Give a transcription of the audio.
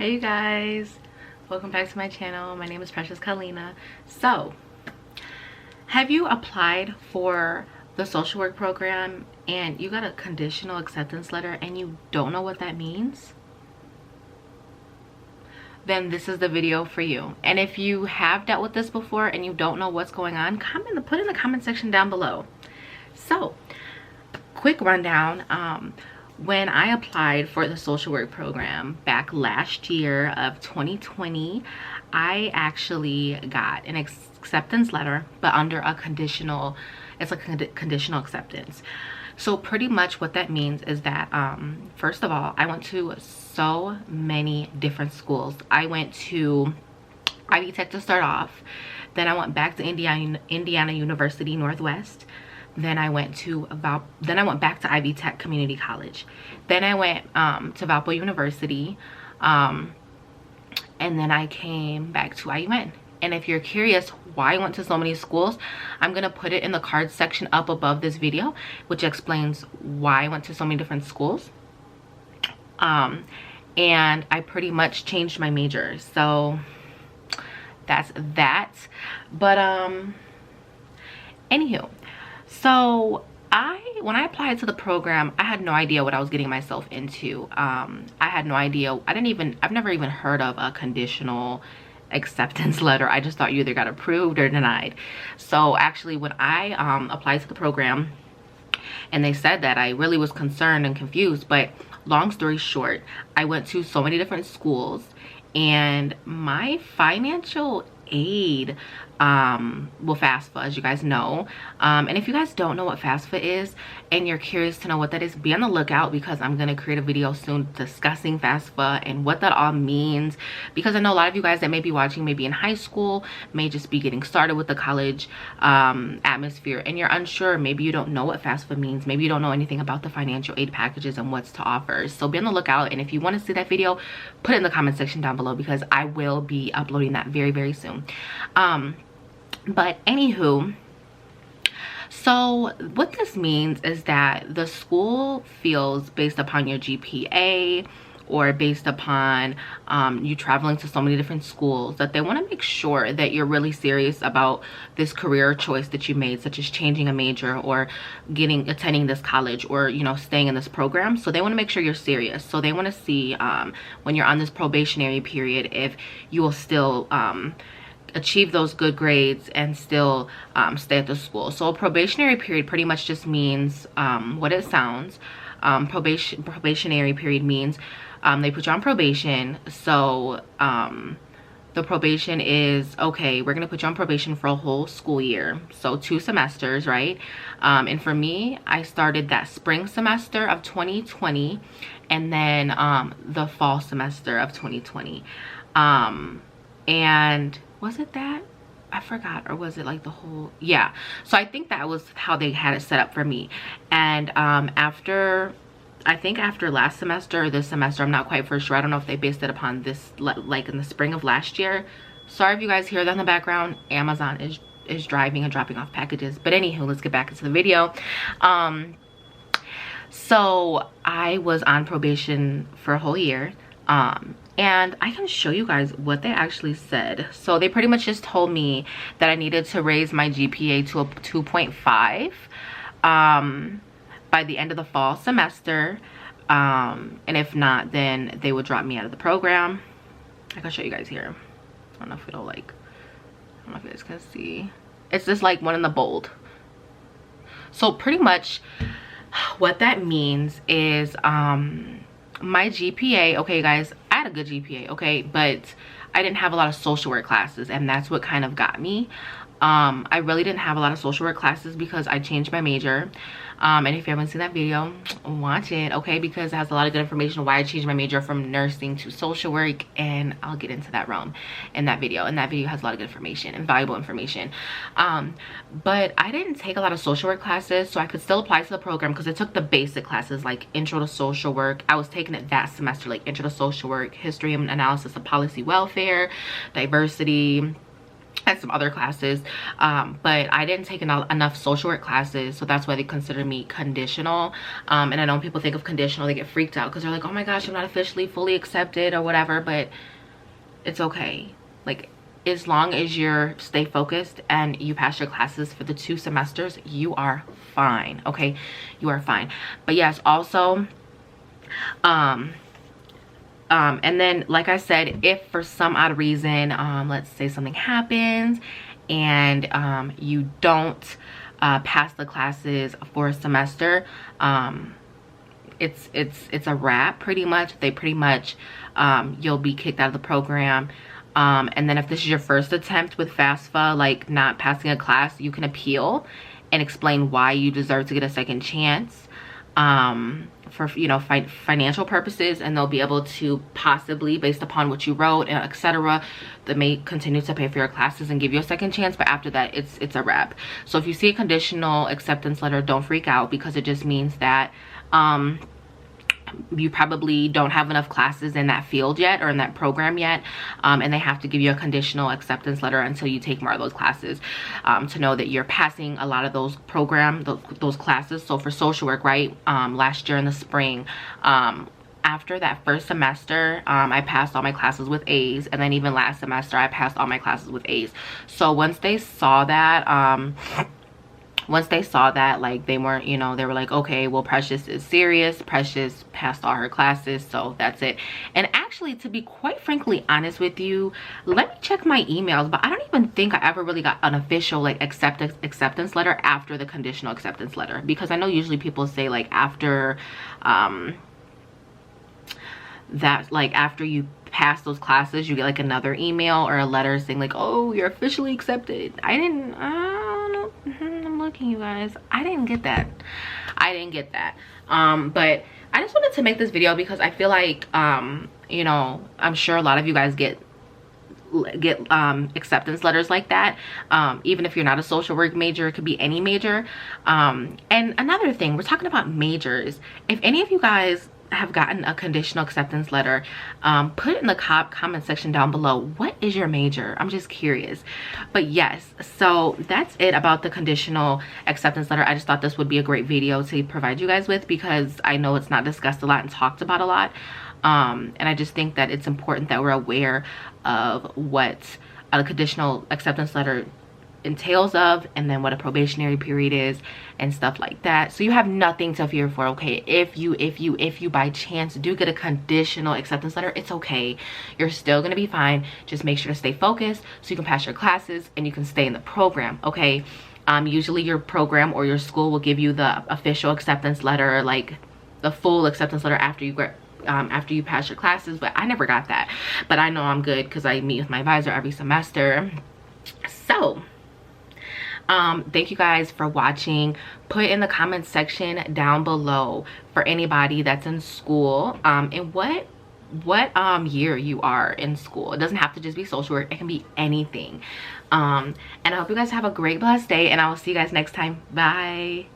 Hey you guys, welcome back to my channel. My name is Precious Kolleena. So have you applied for the social work program and you got a conditional acceptance letter and you don't know what that means? Then this is the video for you. And if you have dealt with this before and you don't know what's going on, put in the comment section down below. So quick rundown. When I applied for the social work program back last year of 2020, I actually got an acceptance letter, but under a conditional, it's like a conditional acceptance. So pretty much what that means is that, first of all, I went to so many different schools. I went to Ivy Tech to start off. Then I went back to Indiana University Northwest. Then I went back to Ivy Tech Community College. Then I went to Valpo University, and then I came back to IUN. And if you're curious why I went to so many schools, I'm gonna put it in the cards section up above this video, which explains why I went to so many different schools. And I pretty much changed my major, so that's that. But anywho, so when I applied to the program, I had no idea what I was getting myself into. I had no idea. I've never even heard of a conditional acceptance letter. I just thought you either got approved or denied. So actually when I applied to the program and they said that, I really was concerned and confused. But long story short, I went to so many different schools and my financial aid, well, FAFSA, as you guys know, and if you guys don't know what FAFSA is and you're curious to know what that is, be on the lookout, because I'm going to create a video soon discussing FAFSA and what that all means, because I know a lot of you guys that may be watching maybe in high school, may just be getting started with the college atmosphere, and you're unsure. Maybe you don't know what FAFSA means, maybe you don't know anything about the financial aid packages and what's to offer. So be on the lookout, and if you want to see that video, put it in the comment section down below, because I will be uploading that very, very soon. But anywho, so what this means is that the school feels, based upon your GPA or based upon you traveling to so many different schools, that they want to make sure that you're really serious about this career choice that you made, such as changing a major or attending this college, or, you know, staying in this program. So they want to make sure you're serious. So they want to see when you're on this probationary period, if you will still achieve those good grades and still stay at the school. So a probationary period pretty much just means what it sounds. Probationary period means they put you on probation. So the probation is, okay, we're gonna put you on probation for a whole school year, so 2 semesters, right? And for me, I started that spring semester of 2020 and then the fall semester of 2020. And was it that? I forgot. Or was it like the whole, yeah. So I think that was how they had it set up for me. And I think after last semester or this semester, I'm not quite for sure. I don't know if they based it upon this, like in the spring of last year. Sorry if you guys hear that in the background. Amazon is driving and dropping off packages. But anywho, let's get back into the video. So I was on probation for a whole year. And I can show you guys what they actually said. So they pretty much just told me that I needed to raise my GPA to a 2.5 by the end of the fall semester. And if not, then they would drop me out of the program. I can show you guys here. I don't know if it'll like, I don't know if you guys can see. It's just like one in the bold. So pretty much what that means is my GPA, okay guys, I had a good GPA, okay, but I didn't have a lot of social work classes, and that's what kind of got me. I really didn't have a lot of social work classes because I changed my major. And if you haven't seen that video, watch it, okay, because it has a lot of good information why I changed my major from nursing to social work, and I'll get into that realm in that video. And that video has a lot of good information and valuable information. But I didn't take a lot of social work classes, so I could still apply to the program because it took the basic classes like intro to social work. I was taking it that semester, like intro to social work, history and analysis of policy welfare, diversity, had some other classes, but I didn't take enough social work classes, so that's why they consider me conditional. And I know when people think of conditional, they get freaked out because they're like, oh my gosh, I'm not officially fully accepted or whatever, but it's okay. Like, as long as you're stay focused and you pass your classes for the 2 semesters, you are fine. Okay, you are fine. But yes, also and then, like I said, if for some odd reason, let's say something happens and you don't pass the classes for a semester, it's a wrap pretty much. They pretty much, you'll be kicked out of the program. And then if this is your first attempt with FAFSA, like not passing a class, you can appeal and explain why you deserve to get a second chance, for, you know, financial purposes, and they'll be able to possibly, based upon what you wrote and etc., they may continue to pay for your classes and give you a second chance. But after that, it's a wrap. So if you see a conditional acceptance letter, don't freak out, because it just means that you probably don't have enough classes in that field yet, or in that program yet, and they have to give you a conditional acceptance letter until you take more of those classes, to know that you're passing a lot of those those classes. So for social work, right, last year in the spring, after that first semester, I passed all my classes with A's, and then even last semester I passed all my classes with A's. So once they saw that, like, they weren't, you know, they were like, okay, well, Precious is serious. Precious passed all her classes, so that's it. And actually, to be quite frankly honest with you, let me check my emails, but I don't even think I ever really got an official, like, acceptance letter after the conditional acceptance letter, because I know usually people say, like, after that, like, after you pass those classes, you get like another email or a letter saying like, oh, you're officially accepted. I don't know. I'm looking, you guys. I didn't get that. But I just wanted to make this video because I feel like, you know, I'm sure a lot of you guys get acceptance letters like that, even if you're not a social work major. It could be any major. And another thing, we're talking about majors. If any of you guys have gotten a conditional acceptance letter, put it in the comment section down below. What is your major? I'm just curious. But yes, so that's it about the conditional acceptance letter. I just thought this would be a great video to provide you guys with, because I know it's not discussed a lot and talked about a lot, and I just think that it's important that we're aware of what a conditional acceptance letter entails of, and then what a probationary period is and stuff like that. So you have nothing to fear for. Okay, if you by chance do get a conditional acceptance letter, it's okay. You're still gonna be fine. Just make sure to stay focused so you can pass your classes and you can stay in the program. Okay, usually your program or your school will give you the official acceptance letter, like the full acceptance letter, after you pass your classes, but I never got that. But I know I'm good because I meet with my advisor every semester. So thank you guys for watching. Put in the comments section down below for anybody that's in school, and what year you are in school. It doesn't have to just be social work, it can be anything. And I hope you guys have a great blessed day, and I will see you guys next time. Bye.